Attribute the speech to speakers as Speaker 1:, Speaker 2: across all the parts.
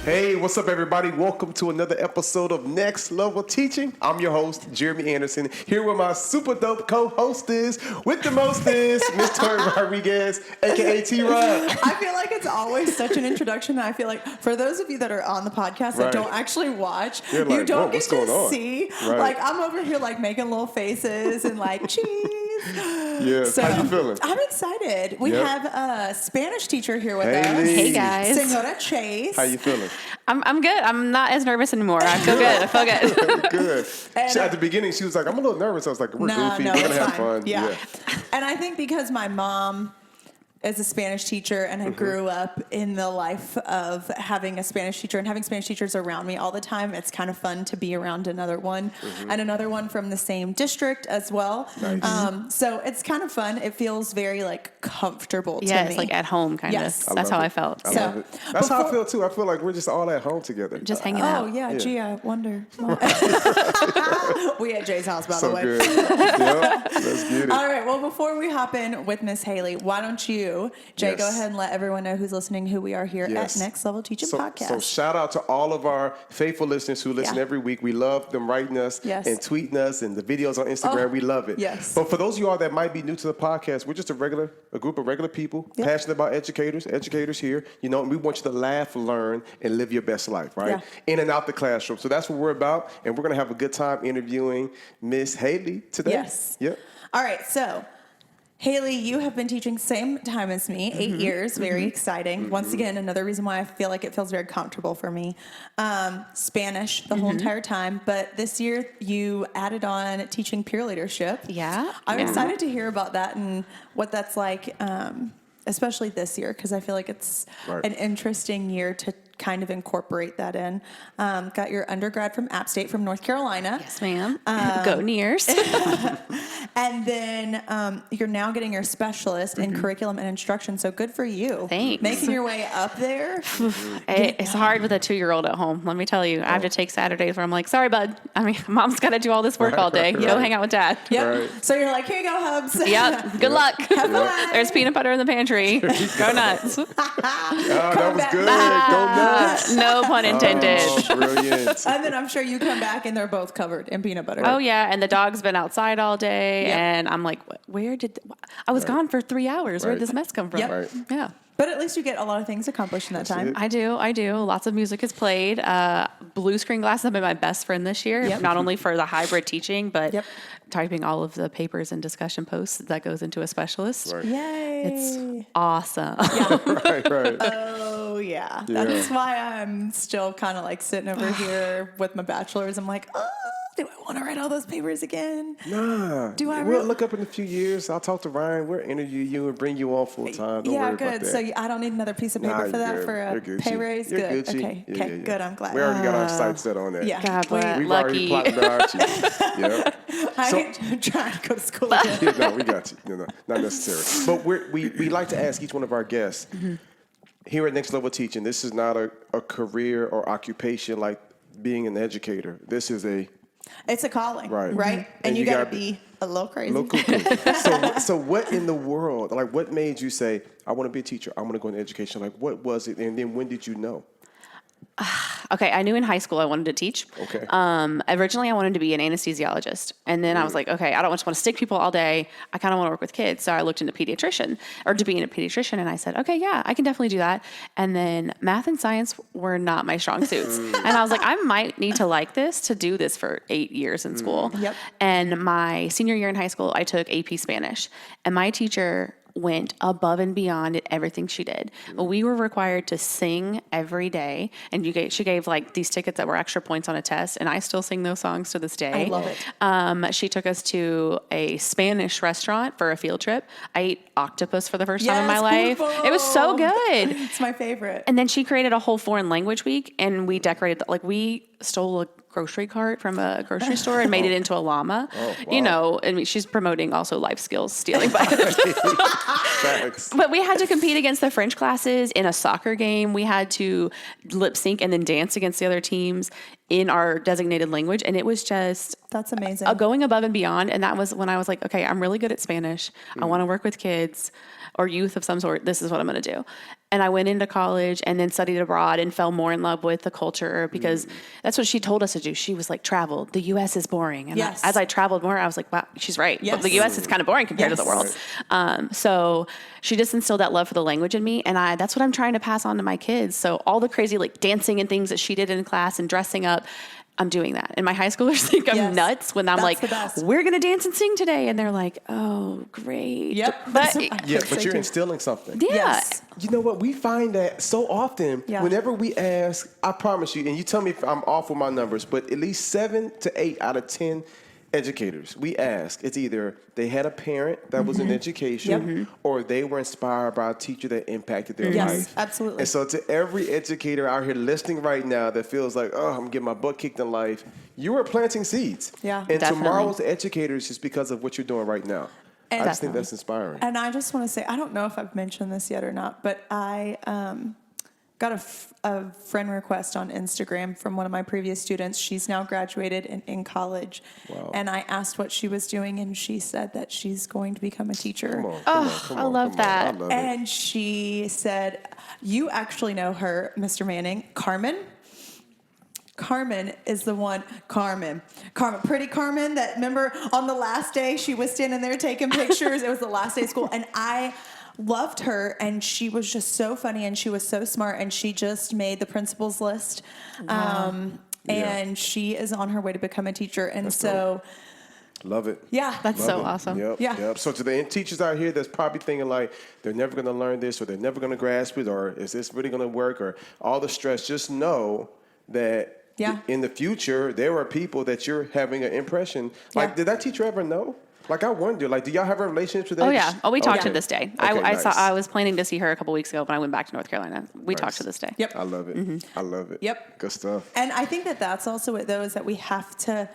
Speaker 1: Hey, what's up, everybody? Welcome to another episode of Next Level Teaching. I'm your host, Jeremy Anderson, here with my super dope co-hostess with the mostest, Miss Tori Rodriguez, a.k.a. T-Rod.
Speaker 2: I feel like it's always such an introduction that I feel like for those of you that are on the podcast that don't actually watch,
Speaker 1: You're like,
Speaker 2: you don't
Speaker 1: what's
Speaker 2: get
Speaker 1: going
Speaker 2: to
Speaker 1: on?
Speaker 2: see.
Speaker 1: Right.
Speaker 2: Like, I'm over here like making little faces and like, cheese.
Speaker 1: Yes.
Speaker 2: So,
Speaker 1: how you feeling?
Speaker 2: I'm excited. We have a Spanish teacher here with us.
Speaker 3: Hey, guys.
Speaker 2: Senora Chase.
Speaker 1: How you feeling?
Speaker 3: I'm good. I'm not as nervous anymore. I feel good. I feel good.
Speaker 1: Good.
Speaker 2: And,
Speaker 1: At the beginning, she was like, I'm a little nervous. I was like, we're goofy. We're going to have fun.
Speaker 2: Yeah. And I think because my mom is a Spanish teacher and I grew up in the life of having a Spanish teacher and having Spanish teachers around me all the time, it's kind of fun to be around another one and another one from the same district as well.
Speaker 1: Nice.
Speaker 2: So it's kind of fun. It feels very like comfortable to me.
Speaker 3: Yeah, it's like at home kind
Speaker 2: Yes.
Speaker 3: of. That's how I felt.
Speaker 1: I love it. That's how I feel, too. I feel like we're just all at home together.
Speaker 3: Just hanging out.
Speaker 2: Oh, yeah. Gee, I wonder. We at Jay's house, by the way.
Speaker 1: Good. Yep. Let's get it.
Speaker 2: All right. Well, before we hop in with Miss Haley, why don't you, Jay, go ahead and let everyone know who's listening who we are here at Next Level Teaching Podcast.
Speaker 1: So shout out to all of our faithful listeners who listen every week. We love them writing us and tweeting us and the videos on Instagram. We love it.
Speaker 2: Yes.
Speaker 1: But for those of you all that might be new to the podcast, we're just a group of regular people passionate about educators here. You know, and we want you to laugh, learn, and live your best life, right?
Speaker 2: Yeah.
Speaker 1: In and out the classroom. So that's what we're about. And we're going to have a good time interviewing Miss Haley today.
Speaker 2: Yes.
Speaker 1: Yep.
Speaker 2: All right. So, Haley, you have been teaching same time as me, 8 years. Very exciting. Once again, another reason why I feel like it feels very comfortable for me. Spanish the whole entire time. But this year, you added on teaching peer leadership.
Speaker 3: Yeah.
Speaker 2: I'm excited to hear about that and what that's like, especially this year, because I feel like it's an interesting year to kind of incorporate that in. Got your undergrad from App State from North Carolina.
Speaker 3: Yes, ma'am. Go Nears.
Speaker 2: And then you're now getting your specialist in curriculum and instruction. So good for you.
Speaker 3: Thanks.
Speaker 2: Making your way up there.
Speaker 3: It's hard with a 2-year-old at home. Let me tell you. I have to take Saturdays where I'm like, sorry, bud. I mean, mom's got to do all this work all day. Go hang out with dad.
Speaker 2: Yep.
Speaker 1: Right.
Speaker 2: So you're like, here you go, Hubs.
Speaker 3: Yep. Good luck.
Speaker 2: Have fun.
Speaker 3: There's peanut butter in the pantry. Go nuts.
Speaker 1: That was good. Go nuts.
Speaker 3: No pun intended.
Speaker 1: Oh, brilliant.
Speaker 2: And then I'm sure you come back and they're both covered in peanut butter.
Speaker 3: Oh, yeah. And the dog's been outside all day. And I'm like, I was gone for 3 hours. Where did this mess come from?
Speaker 2: Yep.
Speaker 1: Right.
Speaker 3: Yeah.
Speaker 2: But at least you get a lot of things accomplished in that time.
Speaker 3: I do. Lots of music is played. Blue screen glasses have been my best friend this year, not only for the hybrid teaching, but typing all of the papers and discussion posts that goes into a specialist.
Speaker 1: Right.
Speaker 2: Yay.
Speaker 3: It's awesome.
Speaker 1: Right.
Speaker 2: Oh, yeah. That's why I'm still kind of like sitting over here with my bachelor's. I'm like, oh, do I want to write all those papers again?
Speaker 1: Nah.
Speaker 2: Do I
Speaker 1: We'll look up in a few years. I'll talk to Ryan. We'll interview you and bring you on full time. Don't worry
Speaker 2: good.
Speaker 1: about that.
Speaker 2: So I don't need another piece of paper for that
Speaker 1: you're
Speaker 2: for
Speaker 1: good.
Speaker 2: a pay raise?
Speaker 1: You're
Speaker 2: Good.
Speaker 1: Gucci.
Speaker 2: Okay.
Speaker 1: Yeah.
Speaker 2: Good. I'm glad.
Speaker 1: We already got our sights set on that.
Speaker 2: Yeah.
Speaker 3: God bless.
Speaker 1: We've already
Speaker 3: Lucky.
Speaker 1: plotted our cheeks. Yep.
Speaker 2: I ain't trying to go to school again.
Speaker 1: Yeah, no, we got you. No, not necessary. But we like to ask each one of our guests here at Next Level Teaching, this is not a career or occupation like being an educator. This is
Speaker 2: It's a calling,
Speaker 1: Right.
Speaker 2: right?
Speaker 1: Mhm.
Speaker 2: And you got to be a little crazy.
Speaker 1: So what in the world, like what made you say, I want to be a teacher, I want to go into education? Like what was it? And then when did you know?
Speaker 3: Okay, I knew in high school I wanted to teach.
Speaker 1: Okay.
Speaker 3: Originally, I wanted to be an anesthesiologist. And then I was like, okay, I don't just want to stick people all day. I kind of want to work with kids. So I looked into pediatrician or to being a pediatrician. And I said, okay, yeah, I can definitely do that. And then math and science were not my strong suits. And I was like, I might need to like this to do this for 8 years in school.
Speaker 2: Yep.
Speaker 3: And my senior year in high school, I took AP Spanish. And my teacher went above and beyond at everything she did. We were required to sing every day, and she gave like these tickets that were extra points on a test, and I still sing those songs to this day.
Speaker 2: I love it.
Speaker 3: She took us to a Spanish restaurant for a field trip. I ate octopus for the first time in my life.
Speaker 2: Beautiful.
Speaker 3: It was so good.
Speaker 2: It's my favorite.
Speaker 3: And then she created a whole foreign language week, and we decorated, like we stole a grocery cart from a grocery store and made it into a llama.
Speaker 1: Oh, wow.
Speaker 3: You know, I mean, she's promoting also life skills, stealing by
Speaker 1: Facts.
Speaker 3: But we had to compete against the French classes in a soccer game. We had to lip sync and then dance against the other teams in our designated language. And it was just
Speaker 2: That's amazing.
Speaker 3: going above and beyond. And that was when I was like, okay, I'm really good at Spanish. I want to work with kids or youth of some sort. This is what I'm going to do. And I went into college and then studied abroad and fell more in love with the culture because that's what she told us to do. She was like, travel. The U.S. is boring. And
Speaker 2: Yes.
Speaker 3: as I traveled more, I was like, wow, she's right.
Speaker 2: Yes.
Speaker 3: But the U.S. is kind of boring compared to the world. So she just instilled that love for the language in me. And that's what I'm trying to pass on to my kids. So all the crazy like dancing and things that she did in class and dressing up, I'm doing that. And my high schoolers think I'm nuts when I'm
Speaker 2: That's
Speaker 3: like,
Speaker 2: the best.
Speaker 3: we're going to dance and sing today. And they're like, oh, great.
Speaker 2: Yep.
Speaker 3: But
Speaker 1: But you're instilling something.
Speaker 3: yeah.
Speaker 2: Yes.
Speaker 1: You know what? We find that so often whenever we ask, I promise you, and you tell me if I'm off with my numbers, but at least 7 to 8 out of 10 educators, we ask, it's either they had a parent that was in education or they were inspired by a teacher that impacted their life.
Speaker 2: Absolutely.
Speaker 1: And so to every educator out here listening right now that feels like, oh, I'm getting my butt kicked in life, you are planting seeds.
Speaker 2: Yeah.
Speaker 1: And
Speaker 3: Definitely.
Speaker 1: tomorrow's educators is because of what you're doing right now.
Speaker 2: And
Speaker 1: I just think that's inspiring.
Speaker 2: And I just want to say, I don't know if I've mentioned this yet or not, but I got a friend request on Instagram from one of my previous students. She's now graduated and in college.
Speaker 1: Wow.
Speaker 2: And I asked what she was doing, and she said that she's going to become a teacher.
Speaker 3: I love that.
Speaker 1: I love it.
Speaker 2: And she said, you actually know her, Mr. Manning, Carmen. Carmen is the one, pretty Carmen, that remember on the last day she was standing there taking pictures. It was the last day of school. And I loved her, and she was just so funny, and she was so smart, and she just made the principal's list. And she is on her way to become a teacher. And
Speaker 1: That's
Speaker 2: so,
Speaker 1: love it.
Speaker 2: yeah.
Speaker 3: That's
Speaker 1: Love
Speaker 3: so
Speaker 1: it.
Speaker 3: awesome.
Speaker 1: Yep,
Speaker 2: Yeah.
Speaker 1: yep. So to the teachers out here that's probably thinking like they're never going to learn this or they're never going to grasp it or is this really going to work or all the stress, just know that in the future there are people that you're having an impression. Like, did that teacher ever know? Like, I wonder, like, do y'all have a relationship with that?
Speaker 3: Oh yeah. Oh, we talked to this day.
Speaker 1: Okay,
Speaker 3: I
Speaker 1: nice.
Speaker 3: I was planning to see her a couple weeks ago, but I went back to North Carolina. We talked to this day.
Speaker 2: Yep.
Speaker 1: I love it. I love it.
Speaker 2: Yep.
Speaker 1: Good stuff.
Speaker 2: And I think that that's also it, though, is that we have to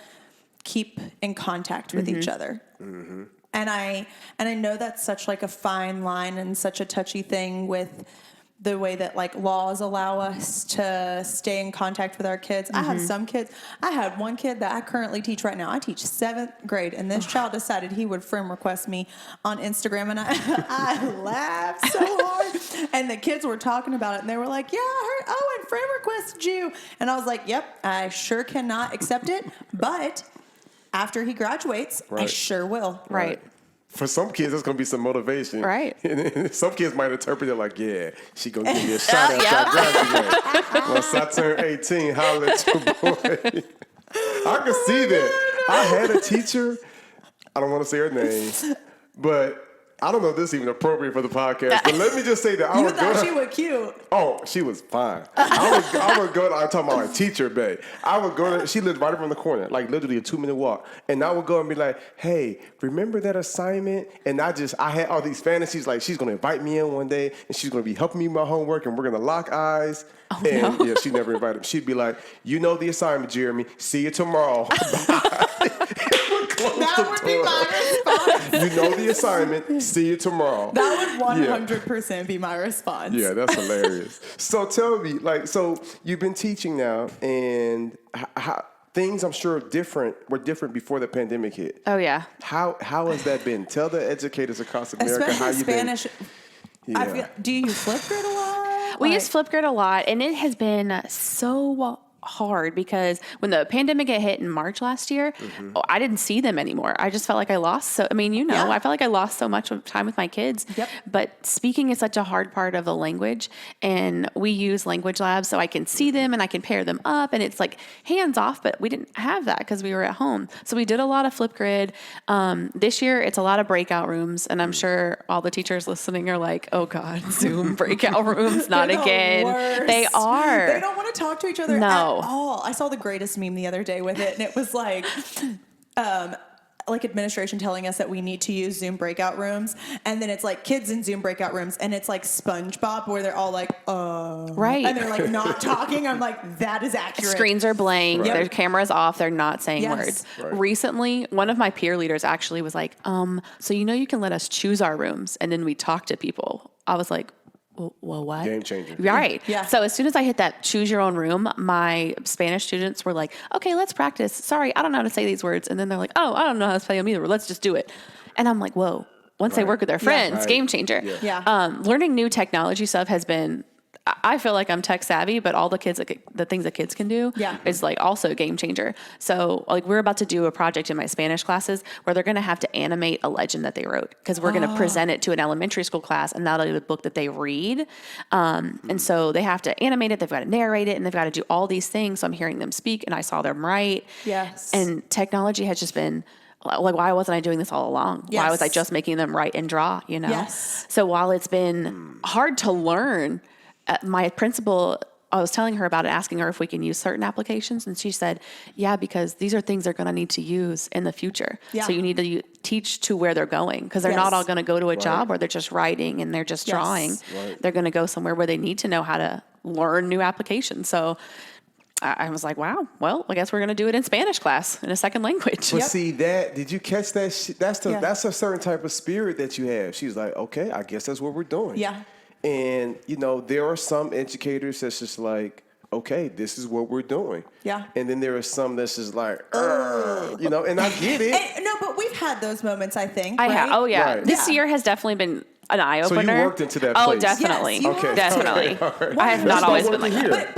Speaker 2: keep in contact with each other. And I know that's such like a fine line and such a touchy thing with the way that like laws allow us to stay in contact with our kids. I have some kids. I had one kid that I currently teach right now. I teach 7th grade, and this child decided he would friend request me on Instagram, and I laughed so hard. And the kids were talking about it, and they were like, "Yeah, I heard Owen friend requested you," and I was like, "Yep, I sure cannot accept it, but after he graduates, I
Speaker 1: Right.
Speaker 2: sure will."
Speaker 3: Right.
Speaker 1: For some kids, that's going to be some motivation.
Speaker 3: Right.
Speaker 1: And some kids might interpret it like, yeah, she going to give me a shot after I graduate. Once I turn 18, holla at your boy. I can see that. I had a teacher, I don't want to say her name, but I don't know if this is even appropriate for the podcast, but let me just say that I
Speaker 2: You
Speaker 1: would go
Speaker 2: thought
Speaker 1: to,
Speaker 2: she was cute.
Speaker 1: Oh, she was fine. I would go to, I'm talking about like teacher, babe. I would go to, she lived right around the corner, like literally a 2-minute walk. And I would go and be like, hey, remember that assignment? And I had all these fantasies, like she's going to invite me in one day and she's going to be helping me with my homework and we're going to lock eyes. And yeah, she never invited me. She'd be like, you know the assignment, Jeremy. See you tomorrow.
Speaker 2: That would be my response.
Speaker 1: You know the assignment. See you tomorrow.
Speaker 2: That would 100% be my response.
Speaker 1: Yeah, that's hilarious. So tell me, like, so you've been teaching now, and how things I'm sure were different before the pandemic hit.
Speaker 3: Oh yeah.
Speaker 1: How has that been? Tell the educators across America
Speaker 2: Especially
Speaker 1: how you've
Speaker 2: Spanish.
Speaker 1: been.
Speaker 2: I feel, do you use Flipgrid a lot?
Speaker 3: We use Flipgrid a lot, and it has been so hard because when the pandemic hit in March last year, I didn't see them anymore. I just felt like I lost. I felt like I lost so much time with my kids.
Speaker 2: Yep.
Speaker 3: But speaking is such a hard part of the language, and we use language labs so I can see them and I can pair them up, and it's like hands off. But we didn't have that because we were at home. So we did a lot of Flipgrid. This year, it's a lot of breakout rooms, and I'm sure all the teachers listening are like, "Oh God, Zoom breakout rooms, not
Speaker 2: They're the
Speaker 3: again."
Speaker 2: worst.
Speaker 3: They are.
Speaker 2: They don't want to talk to each other
Speaker 3: No.
Speaker 2: at all. I saw the greatest meme the other day with it, and it was like administration telling us that we need to use Zoom breakout rooms, and then it's like kids in Zoom breakout rooms, and it's like SpongeBob where they're all like,
Speaker 3: Right.
Speaker 2: and they're like not talking. I'm like, that is accurate.
Speaker 3: Screens are blank.
Speaker 1: Right.
Speaker 3: Their camera's off. They're not saying
Speaker 2: Yes.
Speaker 3: words.
Speaker 1: Right.
Speaker 3: Recently, one of my peer leaders actually was like, so you can let us choose our rooms, and then we talk to people. I was like, well, what?
Speaker 1: Game changer.
Speaker 3: Right.
Speaker 2: Yeah.
Speaker 3: So as soon as I hit that choose your own room, my Spanish students were like, okay, let's practice. Sorry, I don't know how to say these words. And then they're like, oh, I don't know how to say them either. Let's just do it. And I'm like, whoa, once they work with their friends, game changer. Learning new technology stuff has been, I feel like I'm tech savvy, but all the things that kids can do is like also a game changer. So like we're about to do a project in my Spanish classes where they're going to have to animate a legend that they wrote, because we're going to present it to an elementary school class, and that'll be the book that they read. And so they have to animate it. They've got to narrate it, and they've got to do all these things. So I'm hearing them speak, and I saw them write.
Speaker 2: Yes.
Speaker 3: And technology has just been like, why wasn't I doing this all along? Why was I just making them write and draw, you know?
Speaker 2: Yes.
Speaker 3: So while it's been hard to learn, my principal, I was telling her about it, asking her if we can use certain applications. And she said, yeah, because these are things they're going to need to use in the future. So you need to teach to where they're going, because they're not all going to go to a job where they're just writing and they're just drawing. They're going to go somewhere where they need to know how to learn new applications. So I was like, wow, well, I guess we're going to do it in Spanish class in a second language.
Speaker 1: But see that, did you catch that? That's a certain type of spirit that you have. She's like, okay, I guess that's what we're doing.
Speaker 2: Yeah.
Speaker 1: And, you know, there are some educators that's just like, okay, this is what we're doing.
Speaker 2: Yeah.
Speaker 1: And then there are some that's just like, you know, and I get it.
Speaker 2: No, but we've had those moments, I think.
Speaker 3: I
Speaker 2: right?
Speaker 3: have. Oh, yeah.
Speaker 1: Right.
Speaker 3: This year has definitely been an eye-opener.
Speaker 1: So you worked into that
Speaker 3: Oh,
Speaker 1: place.
Speaker 3: definitely.
Speaker 2: Yes, you have.
Speaker 3: Definitely.
Speaker 1: Okay.
Speaker 3: I have not always been like that.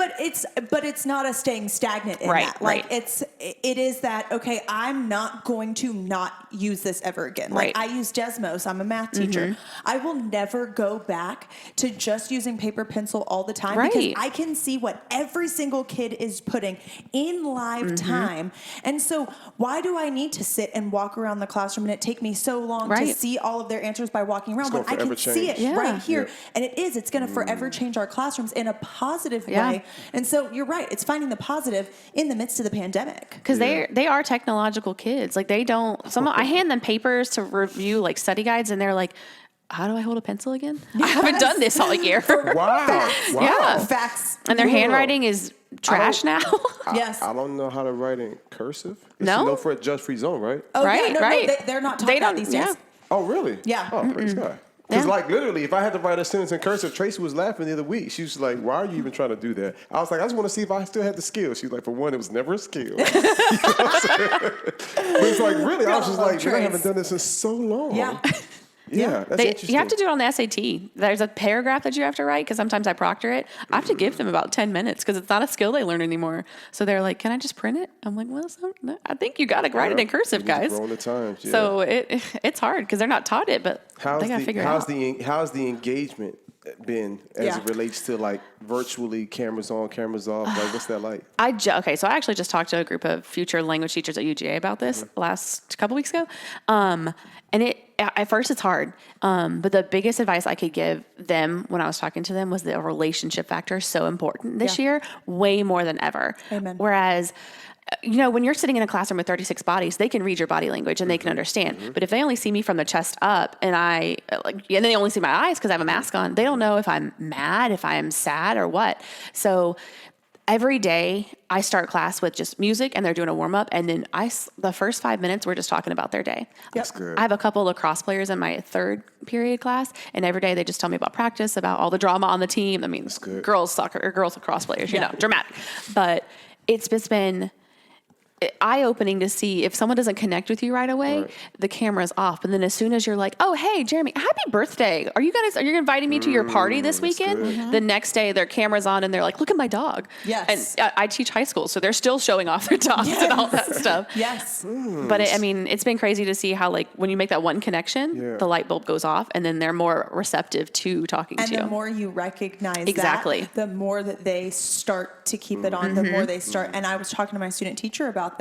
Speaker 2: But it's not a staying stagnant in that. Like it is that, okay, I'm not going to not use this ever again. Like I use Desmos. I'm a math teacher. I will never go back to just using paper pencil all the time, because I can see what every single kid is putting in live time. And so why do I need to sit and walk around the classroom and it take me so long to see all of their answers by walking around when I can see it right here? And it's going to forever change our classrooms in a positive way. And so you're right. It's finding the positive in the midst of the pandemic.
Speaker 3: Because they are technological kids. Like they don't, I hand them papers to review like study guides, and they're like, how do I hold a pencil again? I haven't done this all year.
Speaker 1: Wow.
Speaker 3: Yeah.
Speaker 2: Facts.
Speaker 3: And their handwriting is trash now.
Speaker 2: Yes.
Speaker 1: I don't know how to write in cursive. It's
Speaker 3: No?
Speaker 1: for a judge-free zone, right?
Speaker 2: Oh,
Speaker 3: Right,
Speaker 2: yeah,
Speaker 3: right.
Speaker 2: They're not taught
Speaker 3: They
Speaker 2: that
Speaker 3: don't-
Speaker 2: these days.
Speaker 3: yeah.
Speaker 1: Oh, really?
Speaker 2: Yeah.
Speaker 1: Oh, praise God. Because, like, literally, if I had to write a sentence in cursive, Tracy was laughing the other week. She was like, why are you even trying to do that? I was like, I just want to see if I still had the skill. She was like, for one, it was never a skill. You know what I'm saying? But it's like, really, I was just like, I haven't done this in so long.
Speaker 2: Yeah.
Speaker 1: Yeah, that's interesting.
Speaker 3: You have to do it on the SAT. There's a paragraph that you have to write, because sometimes I proctor it. I have to give them about 10 minutes because it's not a skill they learn anymore. So they're like, can I just print it? I'm like, well, no, I think you got to write it in cursive, guys.
Speaker 1: Growing the times, yeah.
Speaker 3: So it's hard because they're not taught it, but they got to figure it out.
Speaker 1: How's the engagement been as it relates to like virtually cameras on, cameras off? Like, what's that like?
Speaker 3: So I actually just talked to a group of future language teachers at UGA about this last couple weeks ago. And at first it's hard. But the biggest advice I could give them when I was talking to them was the relationship factor is so important this year, way more than ever. Amen. Whereas, you know, when you're sitting in a classroom with 36 bodies, they can read your body language and they can understand. But if they only see me from the chest up and and then they only see my eyes because I have a mask on, they don't know if I'm mad, if I am sad or what. So every day I start class with just music and they're doing a warm up. And then the first 5 minutes, we're just talking about their day.
Speaker 1: That's good.
Speaker 3: I have a couple of lacrosse players in my third period class, and every day they just tell me about practice, about all the drama on the team. I mean, girls soccer or girls lacrosse players, you know, dramatic. But it's just been eye-opening to see if someone doesn't connect with you right away, the camera's off. But then as soon as you're like, oh, hey, Jeremy, happy birthday. Are you inviting me to your party this weekend? The next day their camera's on and they're like, look at my dog.
Speaker 2: Yes.
Speaker 3: And I teach high school, so they're still showing off their dogs and all that stuff.
Speaker 2: Yes.
Speaker 3: But it's been crazy to see how like when you make that one connection, the light bulb goes off and then they're more receptive to talking to you.
Speaker 2: And the more you recognize that, the more that they start to keep it on, the more they start. And I was talking to my student teacher about that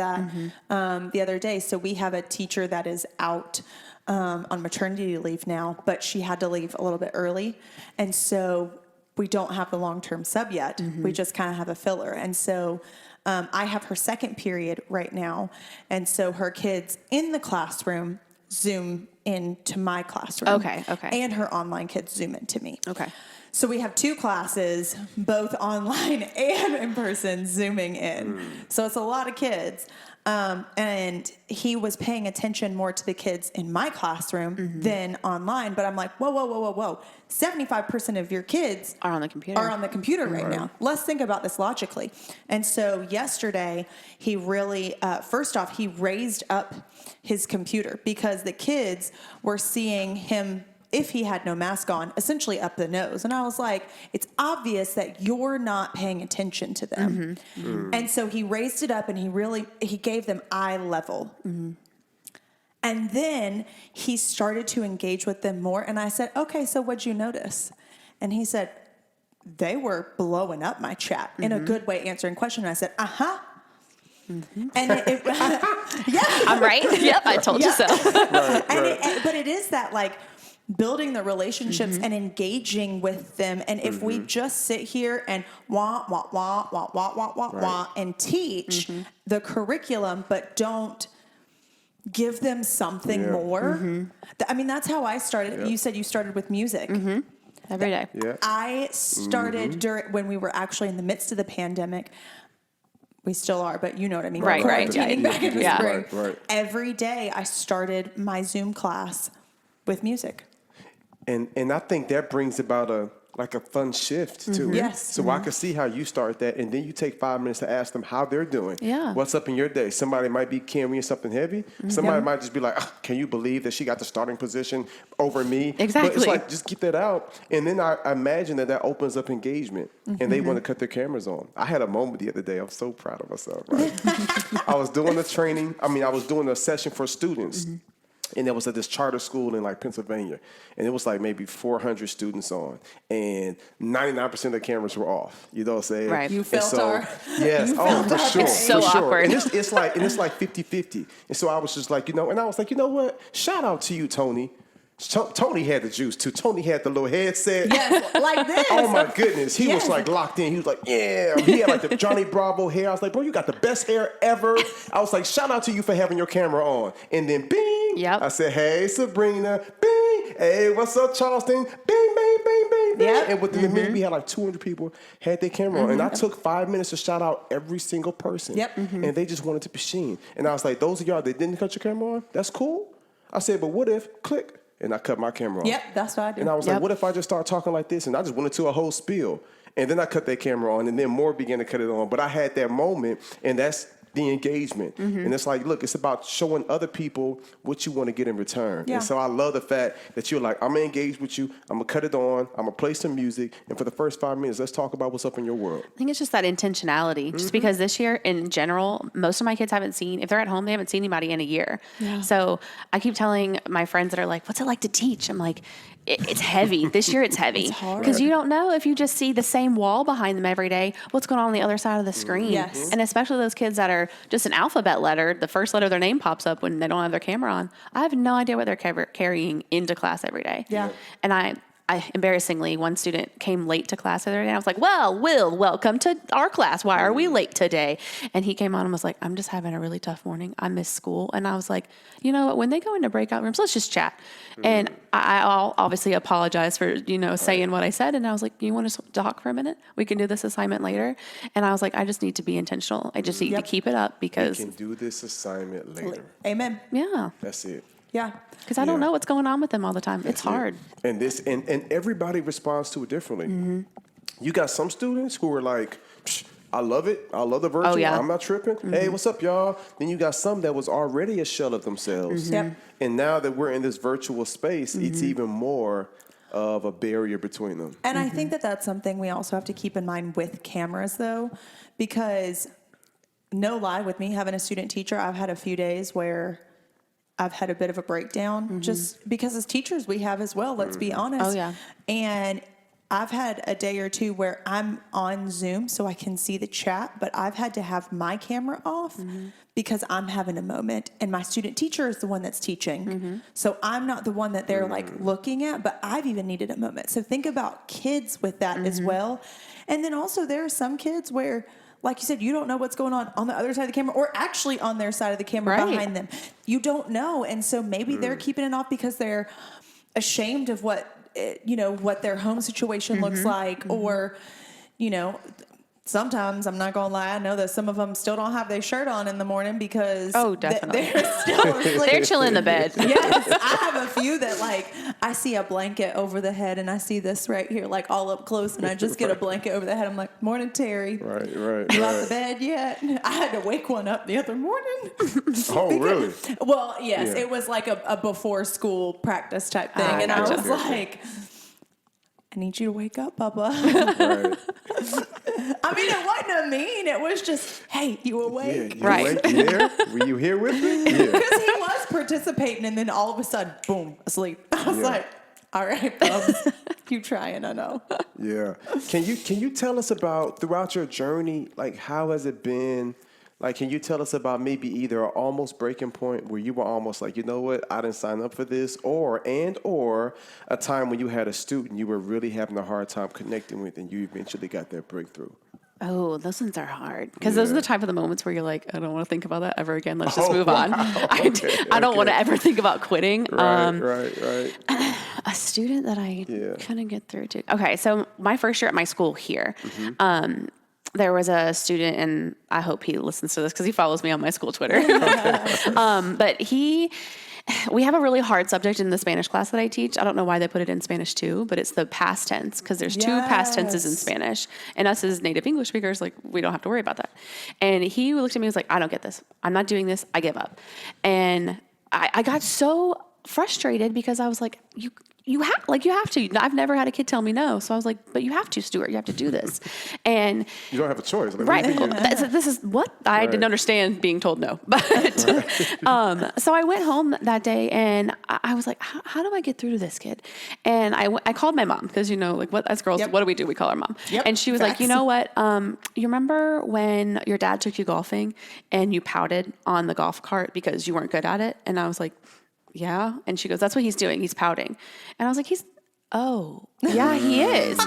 Speaker 2: the other day. So we have a teacher that is out on maternity leave now, but she had to leave a little bit early. And so we don't have the long-term sub yet. We just kind of have a filler. And so I have her second period right now. And so her kids in the classroom Zoom into my classroom.
Speaker 3: Okay.
Speaker 2: And her online kids Zoom into me.
Speaker 3: Okay.
Speaker 2: So we have two classes, both online and in person, Zooming in. So it's a lot of kids. And he was paying attention more to the kids in my classroom than online. But I'm like, whoa. 75% of your kids
Speaker 3: Are on the computer.
Speaker 2: right now. Let's think about this logically. And so yesterday, he really, first off, he raised up his computer because the kids were seeing him, if he had no mask on, essentially up the nose. And I was like, it's obvious that you're not paying attention to them. And so he raised it up and he gave them eye level. And then he started to engage with them more. And I said, okay, so what'd you notice? And he said, they were blowing up my chat in a good way, answering questions. And I said, And yeah.
Speaker 3: I'm right. Yep, I told you so.
Speaker 2: But it is that like building the relationships and engaging with them. And if we just sit here and wah and teach the curriculum, but don't give them something more. I mean, that's how I started. You said you started with music.
Speaker 3: Every day.
Speaker 1: Yeah.
Speaker 2: I started when we were actually in the midst of the pandemic. We still are, but you know what I mean.
Speaker 3: Right.
Speaker 2: Quarantining back in the spring.
Speaker 1: Right.
Speaker 2: Every day I started my Zoom class with music.
Speaker 1: And I think that brings about a fun shift to it.
Speaker 2: Yes.
Speaker 1: So I can see how you start that, and then you take 5 minutes to ask them how they're doing.
Speaker 3: Yeah.
Speaker 1: What's up in your day? Somebody might be carrying something heavy. Somebody might just be like, can you believe that she got the starting position over me?
Speaker 3: Exactly.
Speaker 1: But it's like, just get that out. And then I imagine that opens up engagement, and they want to cut their cameras on. I had a moment the other day. I'm so proud of myself, right? I was doing I was doing a session for students. And it was at this charter school in like Pennsylvania. And it was like maybe 400 students on. And 99% of the cameras were off. You know what I'm saying?
Speaker 3: Right.
Speaker 2: You felt our...
Speaker 1: Yes. For sure.
Speaker 3: It's so
Speaker 1: for sure.
Speaker 3: awkward.
Speaker 1: And it's like 50-50. And so I was just like, and I was like, you know what? Shout out to you, Tony. Tony had the juice too. Tony had the little headset.
Speaker 2: Yes, like this.
Speaker 1: Oh my goodness. He was like locked in. He was like, yeah. He had like the Johnny Bravo hair. I was like, bro, you got the best hair ever. I was like, shout out to you for having your camera on. And then bing.
Speaker 3: Yep.
Speaker 1: I said, hey, Sabrina. Bing. Hey, what's up, Charleston? Bing, bing, bing, bing, bing.
Speaker 2: Yep.
Speaker 1: And within a minute, we had like 200 people had their camera on. And I took 5 minutes to shout out every single person.
Speaker 2: Yep.
Speaker 1: And they just wanted to be seen. And I was like, those of y'all that didn't cut your camera on, that's cool. I said, but what if, click. And I cut my camera off.
Speaker 2: Yep, that's what I do.
Speaker 1: And I was like, what if I just start talking like this? And I just went into a whole spiel. And then I cut that camera on, and then more began to cut it on. But I had that moment, and that's the engagement. And it's like, look, it's about showing other people what you want to get in return.
Speaker 2: Yeah.
Speaker 1: And so I love the fact that you're like, I'm going to engage with you. I'm going to cut it on. I'm going to play some music. And for the first 5 minutes, let's talk about what's up in your world.
Speaker 3: I think it's just that intentionality. Just because this year, in general, most of my kids haven't seen, if they're at home, they haven't seen anybody in a year. Yeah. So I keep telling my friends that are like, what's it like to teach? I'm like, it's heavy. This year it's heavy.
Speaker 2: It's hard.
Speaker 3: Because you don't know if you just see the same wall behind them every day, what's going on the other side of the screen.
Speaker 2: Yes.
Speaker 3: And especially those kids that are just an alphabet letter, the first letter of their name pops up when they don't have their camera on. I have no idea what they're carrying into class every day.
Speaker 2: Yeah.
Speaker 3: And I embarrassingly, one student came late to class the other day. And I was like, well, Will, welcome to our class. Why are we late today? And he came on and was like, I'm just having a really tough morning. I missed school. And I was like, you know what? When they go into breakout rooms, let's just chat. And I'll obviously apologize for, saying what I said. And I was like, you want to talk for a minute? We can do this assignment later. And I was like, I just need to be intentional. I just need to keep it up because
Speaker 1: We can do this assignment later.
Speaker 2: Amen.
Speaker 3: yeah,
Speaker 1: That's it.
Speaker 2: Yeah.
Speaker 3: because I don't know what's going on with them all the time. It's hard.
Speaker 1: And and everybody responds to it differently. You got some students who are like, I love it. I love the virtual.
Speaker 3: Oh, yeah.
Speaker 1: I'm not tripping. Hey, what's up, y'all? Then you got some that was already a shell of themselves.
Speaker 2: Yep.
Speaker 1: And now that we're in this virtual space, it's even more of a barrier between them.
Speaker 2: And I think that that's something we also have to keep in mind with cameras, though, because no lie, with me having a student teacher, I've had a few days where I've had a bit of a breakdown just because as teachers we have as well, let's be honest.
Speaker 3: Oh, yeah.
Speaker 2: And I've had a day or two where I'm on Zoom so I can see the chat, but I've had to have my camera off because I'm having a moment and my student teacher is the one that's teaching. So I'm not the one that they're like looking at, but I've even needed a moment. So think about kids with that as well. And then also there are some kids where, like you said, you don't know what's going on the other side of the camera or actually on their side of the camera behind them. You don't know. And so maybe they're keeping it off because they're ashamed of what their home situation looks like, or, sometimes, I'm not going to lie, I know that some of them still don't have their shirt on in the morning because
Speaker 3: definitely.
Speaker 2: they're still asleep.
Speaker 3: They're chilling in the bed.
Speaker 2: Yes, I have a few that like I see a blanket over the head and I see this right here like all up close and I just get a blanket over the head. I'm like, morning, Terry.
Speaker 1: Right.
Speaker 2: You out the bed yet? I had to wake one up the other morning.
Speaker 1: Oh, really?
Speaker 2: Well, yes,
Speaker 1: Yeah.
Speaker 2: it was like a before school practice type thing, and
Speaker 3: gotcha.
Speaker 2: I was like, I need you to wake up, Papa.
Speaker 1: Right.
Speaker 2: I mean, it wasn't a mean. It was just, hey, you
Speaker 1: Yeah,
Speaker 2: awake?
Speaker 1: you
Speaker 3: Right.
Speaker 1: awake? You there? Were you here with me? Yeah.
Speaker 2: Because he was participating, and then all of a sudden, boom, asleep. I was
Speaker 1: Yeah.
Speaker 2: like, all right, Bubs, you trying, I know.
Speaker 1: Yeah. Can you tell us about throughout your journey, like how has it been? Like, can you tell us about maybe either an almost breaking point where you were almost like, you know what, I didn't sign up for this, or a time when you had a student you were really having a hard time connecting with and you eventually got that breakthrough?
Speaker 3: Oh, those ones are hard because those are the type of the moments where you're like, I don't want to think about that ever again. Let's just move on. I don't want to ever think about quitting.
Speaker 1: Right.
Speaker 3: A student that I
Speaker 1: Yeah.
Speaker 3: couldn't get through to. Okay, so my first year at my school here, there was a student, and I hope he listens to this because he follows me on my school Twitter. But we have a really hard subject in the Spanish class that I teach. I don't know why they put it in Spanish too, but it's the past tense because there's two past tenses in
Speaker 2: Yes.
Speaker 3: Spanish. And us as native English speakers, like, we don't have to worry about that. And he looked at me and was like, I don't get this. I'm not doing this. I give up. And I got so frustrated because I was like, you have to. I've never had a kid tell me no. So I was like, but you have to, Stuart. You have to do this. And
Speaker 1: You don't have a choice. Like,
Speaker 3: right.
Speaker 1: what do you do?
Speaker 3: This is what I didn't understand being told no. But so I went home that day and I was like, how do I get through to this kid? And I called my mom because, like, what as girls, what do? We call our mom.
Speaker 2: Yep.
Speaker 3: And she was like, you know what? You remember when your dad took you golfing and you pouted on the golf cart because you weren't good at it? And I was like, yeah. And she goes, that's what he's doing. He's pouting. And I was like, oh, yeah, he is.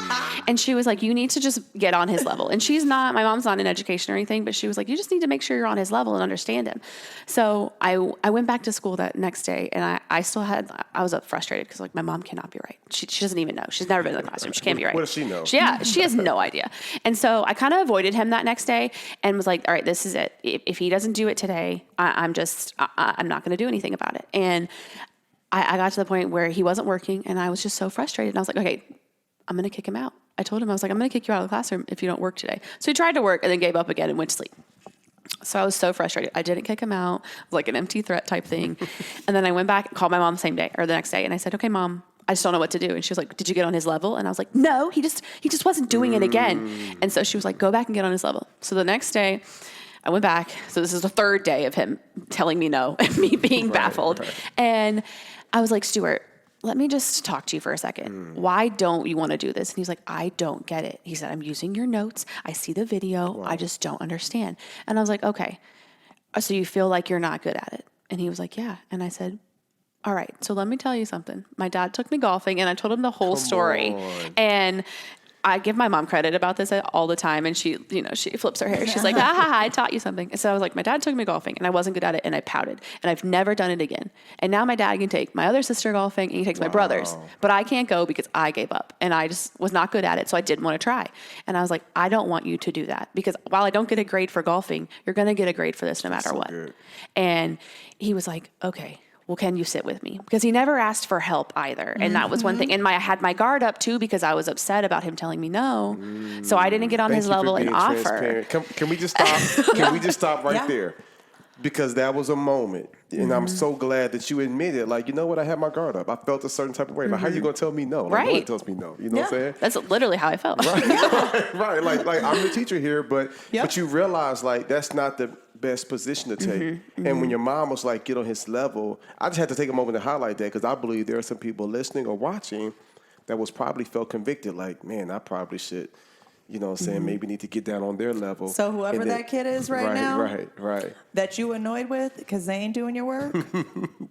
Speaker 3: And she was like, you need to just get on his level. And my mom's not in education or anything, but she was like, you just need to make sure you're on his level and understand him. So I went back to school that next day and I was frustrated because, like, my mom cannot be right. She doesn't even know. She's never been in the classroom. She can't be right.
Speaker 1: What does she know?
Speaker 3: She has no idea. And so I kind of avoided him that next day and was like, all right, this is it. If he doesn't do it today, I'm not going to do anything about it. And I got to the point where he wasn't working and I was just so frustrated. And I was like, okay, I'm going to kick him out. I told him, I was like, I'm going to kick you out of the classroom if you don't work today. So he tried to work and then gave up again and went to sleep. So I was so frustrated. I didn't kick him out. It was like an empty threat type thing. And then I went back and called my mom the same day or the next day. And I said, okay, Mom, I just don't know what to do. And she was like, did you get on his level? And I was like, no, he just wasn't doing it again. And so she was like, go back and get on his level. So the next day I went back. So this is the third day of him telling me no and me being baffled.
Speaker 1: Right.
Speaker 3: And I was like, Stuart, let me just talk to you for a second. Why don't you want to do this? And he's like, I don't get it. He said, I'm using your notes. I see the video. Wow. I just don't understand. And I was like, okay, so you feel like you're not good at it? And he was like, yeah. And I said, all right, so let me tell you something. My dad took me golfing and I told him the whole story. And I give my mom credit about this all the time. And she flips her hair. She's like, I taught you something. And so I was like, my dad took me golfing and I wasn't good at it and I pouted and I've never done it again. And now my dad can take my other sister golfing and he takes my brothers, but I can't go because I gave up and I just was not good at it. So I didn't want to try. And I was like, I don't want you to do that because while I don't get a grade for golfing, you're going to get a grade for this no matter what. Good. And he was like, okay. Well, can you sit with me? Because he never asked for help either. And that was one thing. And I had my guard up too because I was upset about him telling me no. So I didn't get on his level and offer.
Speaker 1: Can we just stop? Can we just stop right there? Because that was a moment. And I'm so glad that you admitted, like, you know what, I had my guard up. I felt a certain type of way. Like, how you going to tell me no? Like, no one tells me no. You know what I'm saying?
Speaker 3: That's literally how I felt.
Speaker 1: Right. Like I'm the teacher here, but you realize, like, that's not the best position to take. And when your mom was like, get on his level, I just had to take a moment to highlight that because I believe there are some people listening or watching that was probably felt convicted, like, man, I probably should, you know what I'm saying, maybe need to get down on their level.
Speaker 2: So whoever that kid is right now,
Speaker 1: right,
Speaker 2: that you annoyed with because they ain't doing your work,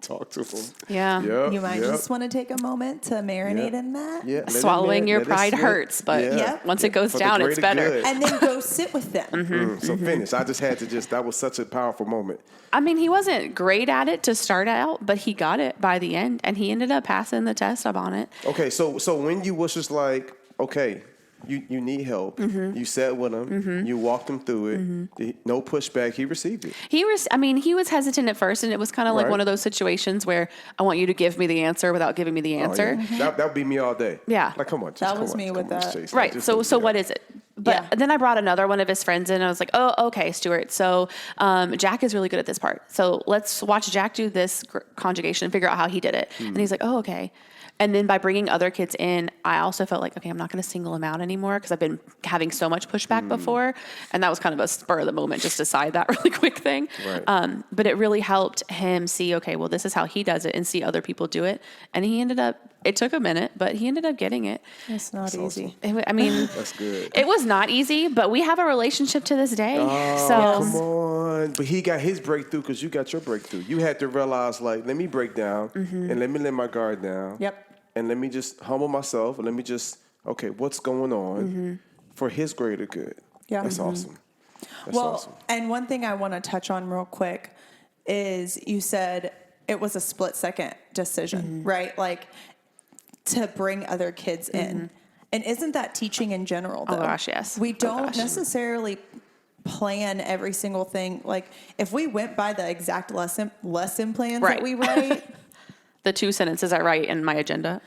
Speaker 1: talk to them.
Speaker 3: Yeah.
Speaker 2: You might just want to take a moment to marinate in that.
Speaker 1: Yeah.
Speaker 3: Swallowing your pride hurts, but once it goes down, it's better.
Speaker 2: And then go sit with them.
Speaker 1: So finish. I just had to that was such a powerful moment.
Speaker 3: I mean, he wasn't great at it to start out, but he got it by the end, and he ended up passing the test up on it.
Speaker 1: Okay, so when you was just like, okay, you need help. You sat with him. You walked him through it. No pushback. He received it.
Speaker 3: He was hesitant at first, and it was kind of like one of those situations where I want you to give me the answer without giving me the answer.
Speaker 1: Oh, yeah. That would be me all day.
Speaker 3: Yeah.
Speaker 1: Like, come on.
Speaker 2: That was me with that.
Speaker 1: Chase.
Speaker 3: Right. So what is it? But then I brought another one of his friends in, and I was like, oh, okay, Stuart. So Jack is really good at this part. So let's watch Jack do this conjugation and figure out how he did it. And he's like, oh, okay. And then by bringing other kids in, I also felt like, okay, I'm not going to single him out anymore because I've been having so much pushback before. And that was kind of a spur of the moment, just decide that really quick thing.
Speaker 1: Right.
Speaker 3: But it really helped him see, okay, well, this is how he does it, and see other people do it. And he ended up, it took a minute, but he ended up getting it.
Speaker 2: It's not easy.
Speaker 3: I mean,
Speaker 1: That's good.
Speaker 3: it was not easy, but we have a relationship to this day.
Speaker 1: Oh,
Speaker 3: So
Speaker 1: come on. But he got his breakthrough because you got your breakthrough. You had to realize, like, let me break down and let me let my guard down.
Speaker 2: Yep.
Speaker 1: And let me just humble myself and let me just, okay, what's going on for his greater good.
Speaker 2: Yeah.
Speaker 1: That's awesome. That's
Speaker 2: Well,
Speaker 1: awesome.
Speaker 2: and one thing I want to touch on real quick is you said it was a split-second decision, right? Like, to bring other kids in. And isn't that teaching in general, though?
Speaker 3: Oh, gosh, yes.
Speaker 2: We
Speaker 3: Oh,
Speaker 2: don't
Speaker 3: gosh.
Speaker 2: necessarily plan every single thing. Like, if we went by the exact lesson plans
Speaker 3: Right.
Speaker 2: that we write...
Speaker 3: the 2 sentences I write in my agenda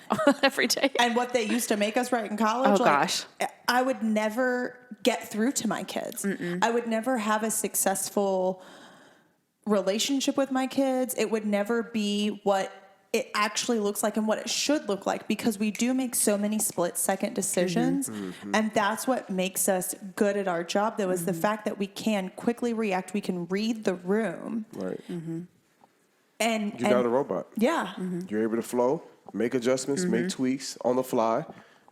Speaker 3: every day.
Speaker 2: and what they used to make us write in college.
Speaker 3: Oh, gosh.
Speaker 2: I would never get through to my kids. I would never have a successful relationship with my kids. It would never be what it actually looks like and what it should look like, because we do make so many split-second decisions. And that's what makes us good at our job, though, is the fact that we can quickly react. We can read the room.
Speaker 1: Right.
Speaker 2: And
Speaker 1: You're not a robot.
Speaker 2: Yeah.
Speaker 1: You're able to flow, make adjustments, make tweaks on the fly.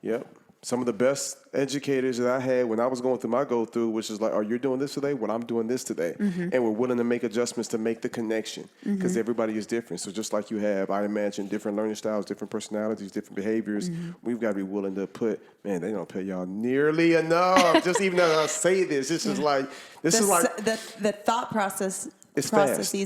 Speaker 1: Yep. Some of the best educators that I had when I was going through my go-through, which is like, oh, you're doing this today? Well, I'm doing this today. And we're willing to make adjustments to make the connection, because everybody is different. So just like you have, I imagine, different learning styles, different personalities, different behaviors, we've got to be willing to put, man, they don't pay y'all nearly enough. Just even though I say this, this is like
Speaker 2: The thought processes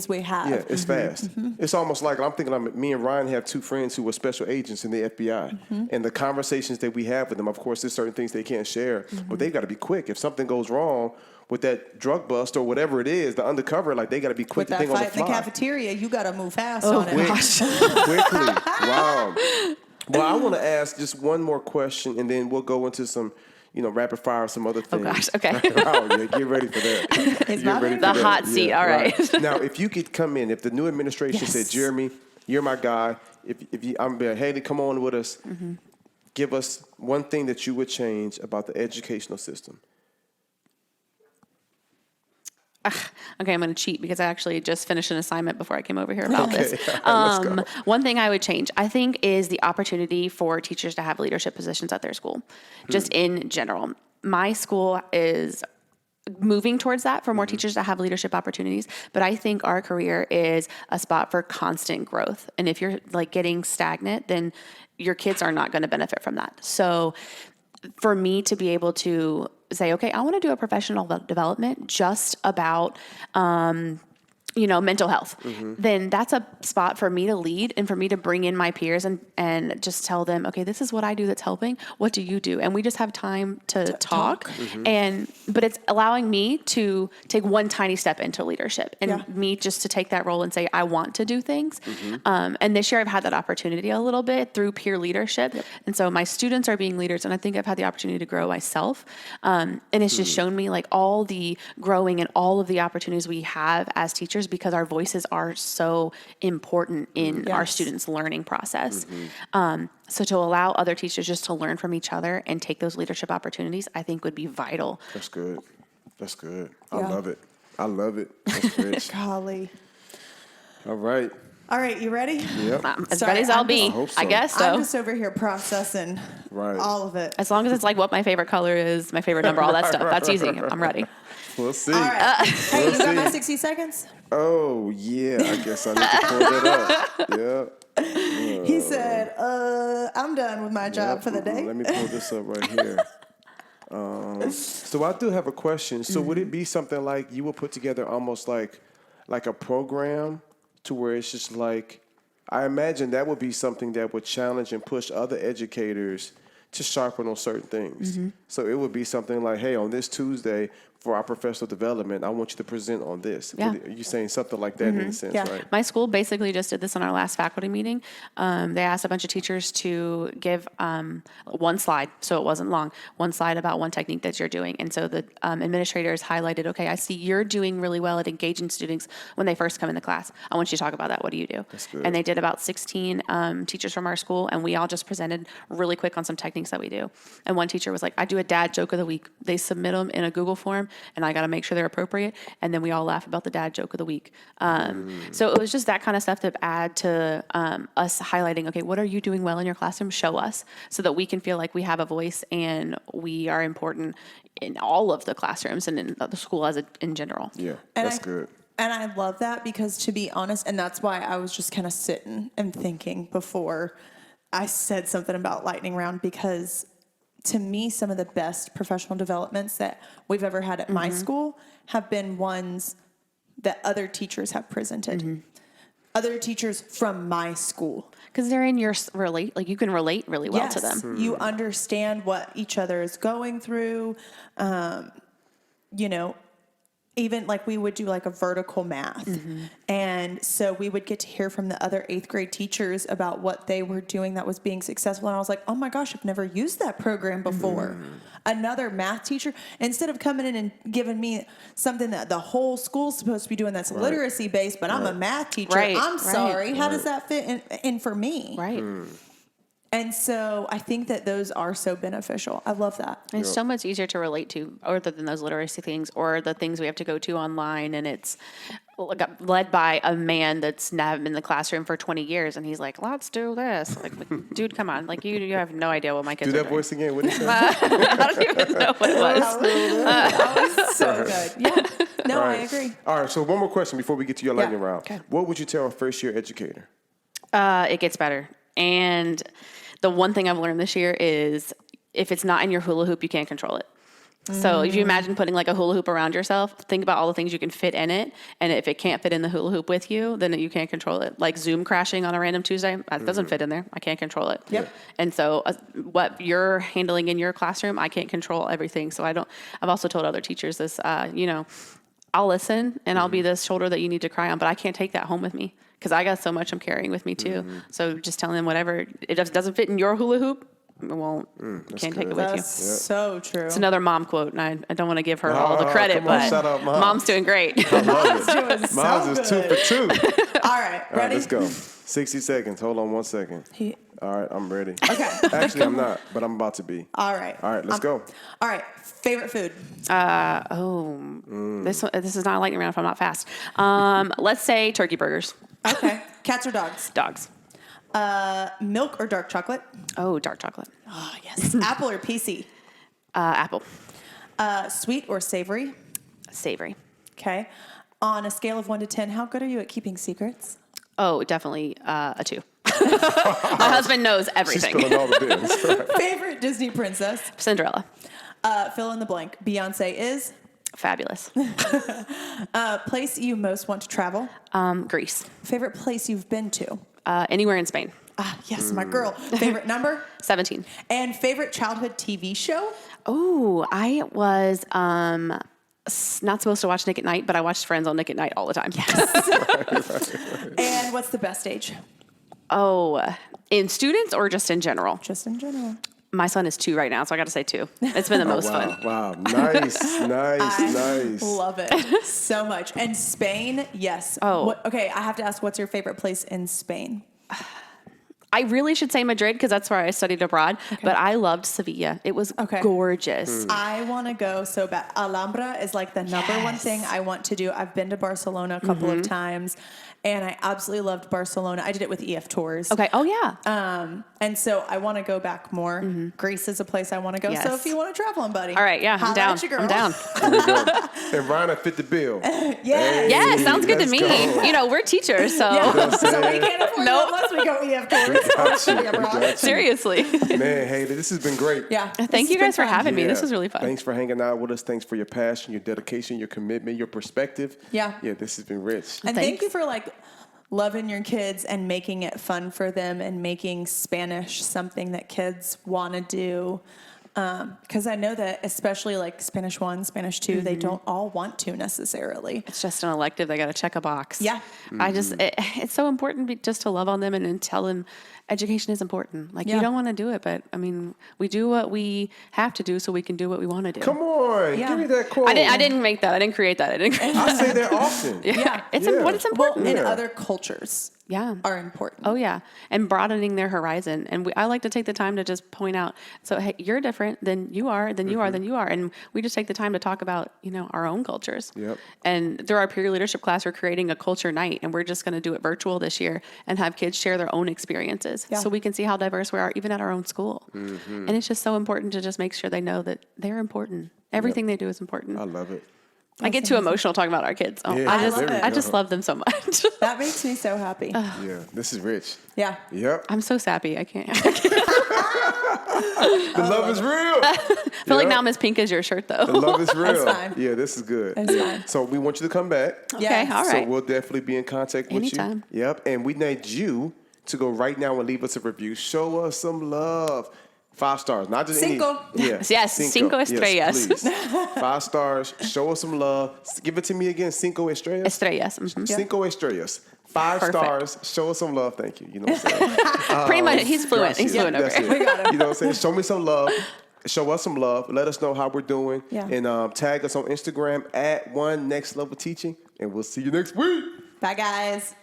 Speaker 2: we have.
Speaker 1: yeah, it's fast. It's almost like, I'm thinking, me and Ryan have 2 friends who are special agents in the FBI. And the conversations that we have with them, of course, there's certain things they can't share, but they've got to be quick. If something goes wrong with that drug bust or whatever it is, the undercover, like, they got to be quick
Speaker 2: With
Speaker 1: to
Speaker 2: that
Speaker 1: think on the
Speaker 2: fight in
Speaker 1: fly.
Speaker 2: the cafeteria, you got to move fast on it.
Speaker 1: Quickly. Wow. Well, I want to ask just one more question, and then we'll go into some, rapid fire, some other things.
Speaker 3: Oh, gosh. Okay.
Speaker 1: Oh, yeah, get ready for that.
Speaker 2: It's
Speaker 1: Get
Speaker 2: not
Speaker 1: ready
Speaker 2: in
Speaker 1: for
Speaker 3: the
Speaker 1: that.
Speaker 3: hot seat. All right.
Speaker 1: Now, if you could come in, if the new administration
Speaker 2: Yes.
Speaker 1: said, Jeremy, you're my guy. If you, I'm be Haley, come on with us. Give us one thing that you would change about the educational system.
Speaker 3: Okay, I'm going to cheat because I actually just finished an assignment before I came over here about this.
Speaker 1: Let's go.
Speaker 3: One thing I would change, I think, is the opportunity for teachers to have leadership positions at their school, just in general. My school is moving towards that, for more teachers to have leadership opportunities. But I think our career is a spot for constant growth. And if you're like getting stagnant, then your kids are not going to benefit from that. So for me to be able to say, okay, I want to do a professional development just about, mental health, then that's a spot for me to lead and for me to bring in my peers and just tell them, okay, this is what I do that's helping. What do you do? And we just have time to talk. But it's allowing me to take one tiny step into leadership and me just to take that role and say, I want to do things. And this year I've had that opportunity a little bit through peer leadership. And so my students are being leaders, and I think I've had the opportunity to grow myself. And it's just shown me like all the growing and all of the opportunities we have as teachers, because our voices are so important in our students' learning process. So to allow other teachers just to learn from each other and take those leadership opportunities, I think would be vital.
Speaker 1: That's good. That's good.
Speaker 2: Yeah.
Speaker 1: I love it. I love it. That's rich.
Speaker 2: Golly.
Speaker 1: All right.
Speaker 2: All right, you ready?
Speaker 1: Yep.
Speaker 3: As
Speaker 2: Sorry,
Speaker 3: ready as I'll
Speaker 2: I'm
Speaker 3: be,
Speaker 1: I hope so.
Speaker 3: I guess so.
Speaker 2: I'm just over here processing
Speaker 1: Right.
Speaker 2: all of it.
Speaker 3: As long as it's like what my favorite color is, my favorite number, all that stuff. That's easy. I'm ready.
Speaker 1: We'll see.
Speaker 2: All right. Hey,
Speaker 1: We'll
Speaker 2: you got my
Speaker 1: see.
Speaker 2: 60 seconds?
Speaker 1: Oh, yeah. I guess I need to pull that up. Yeah.
Speaker 2: He said, I'm done with my job for the day.
Speaker 1: Let me pull this up right here. So I do have a question. So would it be something like you will put together almost like a program to where it's just like, I imagine that would be something that would challenge and push other educators to sharpen on certain things. So it would be something like, hey, on this Tuesday for our professional development, I want you to present on this.
Speaker 3: Yeah.
Speaker 1: You're saying something like that in a sense,
Speaker 2: Yeah.
Speaker 1: right?
Speaker 3: My school basically just did this on our last faculty meeting. They asked a bunch of teachers to give one slide, so it wasn't long, one slide about one technique that you're doing. And so the administrators highlighted, okay, I see you're doing really well at engaging students when they first come into class. I want you to talk about that. What do you do?
Speaker 1: That's good.
Speaker 3: And they did about 16 teachers from our school, and we all just presented really quick on some techniques that we do. And one teacher was like, I do a dad joke of the week. They submit them in a Google form, and I got to make sure they're appropriate. And then we all laugh about the dad joke of the week. So it was just that kind of stuff to add to us highlighting, okay, what are you doing well in your classroom? Show us, so that we can feel like we have a voice and we are important in all of the classrooms and in the school in general.
Speaker 1: Yeah,
Speaker 2: And
Speaker 1: that's good.
Speaker 2: And I love that, because to be honest, and that's why I was just kind of sitting and thinking before I said something about lightning round, because to me, some of the best professional developments that we've ever had at my school have been ones that other teachers have presented. Other teachers from my school.
Speaker 3: Because they're in your you can relate really well to them.
Speaker 2: You understand what each other is going through. You know, even like we would do like a vertical math. And so we would get to hear from the other 8th grade teachers about what they were doing that was being successful. And I was like, oh my gosh, I've never used that program before. Another math teacher, instead of coming in and giving me something that the whole school's supposed to be doing that's literacy based, but I'm a math teacher. I'm sorry. How does that fit in for me?
Speaker 3: Right.
Speaker 2: And so I think that those are so beneficial. I love that.
Speaker 3: And it's so much easier to relate to, other than those literacy things or the things we have to go to online. And it's led by a man that's not been in the classroom for 20 years. And he's like, let's do this. Like, dude, come on. Like, you have no idea what my kids
Speaker 1: Do
Speaker 3: are
Speaker 1: that
Speaker 3: doing.
Speaker 1: voice again. What did you say?
Speaker 3: I don't even know what it was.
Speaker 2: That was so good. Yeah. No,
Speaker 1: All
Speaker 2: I
Speaker 1: right.
Speaker 2: agree.
Speaker 1: All right, so one more question before we get to your lightning round.
Speaker 3: Okay.
Speaker 1: What would you tell a first-year educator?
Speaker 3: It gets better. And the one thing I've learned this year is if it's not in your hula hoop, you can't control it. So if you imagine putting like a hula hoop around yourself, think about all the things you can fit in it. And if it can't fit in the hula hoop with you, then you can't control it. Like Zoom crashing on a random Tuesday, that doesn't fit in there. I can't control it.
Speaker 2: Yep.
Speaker 3: And so what you're handling in your classroom, I can't control everything. So I've also told other teachers this, I'll listen and I'll be the shoulder that you need to cry on, but I can't take that home with me because I got so much I'm carrying with me too. So just telling them whatever, it just doesn't fit in your hula hoop, it won't, can't take it with you.
Speaker 2: That's so true.
Speaker 3: It's another mom quote, and I don't want to give her all the credit,
Speaker 1: come on,
Speaker 3: but
Speaker 1: shout out, Mom.
Speaker 3: Mom's doing great.
Speaker 1: I love it.
Speaker 2: Doing so
Speaker 1: Mine's is 2
Speaker 2: good.
Speaker 1: for 2.
Speaker 2: All right,
Speaker 1: All right,
Speaker 2: ready?
Speaker 1: let's go. 60 seconds. Hold on 1 second. All right, I'm ready.
Speaker 2: Okay.
Speaker 1: Actually, I'm not, but I'm about to be.
Speaker 2: All right.
Speaker 1: All right, let's go.
Speaker 2: All right, favorite food.
Speaker 3: This is not a lightning round if I'm not fast. Let's say turkey burgers.
Speaker 2: Okay. Cats or dogs?
Speaker 3: Dogs.
Speaker 2: Milk or dark chocolate?
Speaker 3: Oh, dark chocolate.
Speaker 2: Oh, yes. Apple or PC?
Speaker 3: Apple.
Speaker 2: Sweet or savory?
Speaker 3: Savory.
Speaker 2: Okay. On a scale of 1 to 10, how good are you at keeping secrets?
Speaker 3: Oh, definitely a 2. My husband knows
Speaker 1: She's
Speaker 3: everything.
Speaker 1: spilling all the beans.
Speaker 2: Favorite Disney princess?
Speaker 3: Cinderella.
Speaker 2: Fill in the blank. Beyonce is?
Speaker 3: Fabulous.
Speaker 2: Place you most want to travel?
Speaker 3: Greece.
Speaker 2: Favorite place you've been to?
Speaker 3: Anywhere in Spain.
Speaker 2: Ah, yes, my girl. Favorite number?
Speaker 3: 17.
Speaker 2: And favorite childhood TV show?
Speaker 3: Oh, I was not supposed to watch Nick at Night, but I watched Friends on Nick at Night all the time.
Speaker 2: And what's the best age?
Speaker 3: Oh, in students or just in general?
Speaker 2: Just in general.
Speaker 3: My son is 2 right now, so I got to say 2. It's been the most fun.
Speaker 1: Wow, nice.
Speaker 2: Love it so much. And Spain, yes.
Speaker 3: Oh.
Speaker 2: Okay, I have to ask, what's your favorite place in Spain?
Speaker 3: I really should say Madrid because that's where I studied abroad, but I loved Sevilla. It was gorgeous.
Speaker 2: I want to go so bad. Alhambra is like the number one thing I want to do. I've been to Barcelona a couple of times, and I absolutely loved Barcelona. I did it with EF Tours.
Speaker 3: Okay. Oh, yeah.
Speaker 2: And so I want to go back more. Greece is a place I want to go.
Speaker 3: Yes.
Speaker 2: So if you want to travel, buddy.
Speaker 3: All right. Yeah, I'm
Speaker 2: holla
Speaker 3: down.
Speaker 2: at your girl.
Speaker 3: I'm down.
Speaker 1: There we go. And Ryan fit the bill.
Speaker 2: Yes.
Speaker 3: Yeah, sounds good to
Speaker 1: let's
Speaker 3: me.
Speaker 1: go.
Speaker 3: You know, we're teachers, so
Speaker 2: Yeah. So we can't afford
Speaker 3: Nope.
Speaker 2: that unless we go EF Tours.
Speaker 1: Got you, got you.
Speaker 3: seriously.
Speaker 1: Man, Haley, this has been great.
Speaker 2: Yeah.
Speaker 3: Thank you guys for having me.
Speaker 1: Yeah.
Speaker 3: This was really fun.
Speaker 1: Thanks for hanging out with us. Thanks for your passion, your dedication, your commitment, your perspective.
Speaker 2: Yeah.
Speaker 1: Yeah, this has been rich.
Speaker 2: And thank you for loving your kids and making it fun for them and making Spanish something that kids want to do. Because I know that especially like Spanish 1, Spanish 2, they don't all want to necessarily.
Speaker 3: It's just an elective. They got to check a box.
Speaker 2: Yeah.
Speaker 3: It's so important just to love on them and tell them education is important. Like, you don't want to do it, but I mean, we do what we have to do so we can do what we want to do.
Speaker 1: Come on,
Speaker 2: Yeah.
Speaker 1: give me that quote.
Speaker 3: I didn't make that. I didn't create that.
Speaker 1: I say that often.
Speaker 2: Yeah.
Speaker 3: It's
Speaker 1: Yeah.
Speaker 3: what it's important.
Speaker 2: Well, in
Speaker 1: Yeah.
Speaker 2: other cultures are important.
Speaker 3: Oh yeah, and broadening their horizon. And I like to take the time to just point out. So hey, you're different than you are, than you are, than you are, and we just take the time to talk about our own cultures.
Speaker 1: Yep.
Speaker 3: And through our peer leadership class, we're creating a culture night, and we're just going to do it virtual this year and have kids share their own experiences, so we can see how diverse we are, even at our own school. And it's just so important to just make sure they know that they're important. Everything they do is important.
Speaker 1: I love it.
Speaker 3: I get too emotional talking about our kids. Oh,
Speaker 1: Yeah,
Speaker 3: I just love them so much.
Speaker 2: That makes me so happy.
Speaker 1: Yeah, this is rich.
Speaker 2: Yeah.
Speaker 1: Yep.
Speaker 3: I'm so sappy. I can't.
Speaker 1: The love is real.
Speaker 3: I feel like now Miss Pink is your shirt, though.
Speaker 1: The love is real.
Speaker 2: That's fine.
Speaker 1: Yeah, this is good.
Speaker 2: That's fine.
Speaker 1: So we want you to come back.
Speaker 3: Okay,
Speaker 2: Yes.
Speaker 3: all right.
Speaker 1: So we'll definitely be in contact with
Speaker 3: Anytime.
Speaker 1: you. Yep. And we need you to go right now and leave us a review. Show us some love. 5 stars, not just
Speaker 2: Cinco.
Speaker 1: any. Yeah.
Speaker 3: Yes, cinco estrellas.
Speaker 1: Yes, please. 5 stars. Show us some love. Give it to me again. Cinco estrellas.
Speaker 3: Estrellas. Mhm.
Speaker 1: Cinco estrellas. 5
Speaker 3: Perfect.
Speaker 1: stars. Show us some love. Thank you. You know what I'm saying?
Speaker 3: Pretty much, he's fluent. He's
Speaker 1: Gracias.
Speaker 3: fluent over
Speaker 1: That's
Speaker 3: here.
Speaker 1: it. You know what I'm saying? Show me some love. Show us some love. Let us know how we're doing.
Speaker 2: Yeah.
Speaker 1: And tag us on Instagram at @OneNextLevelTeaching. And we'll see you next week.
Speaker 2: Bye, guys.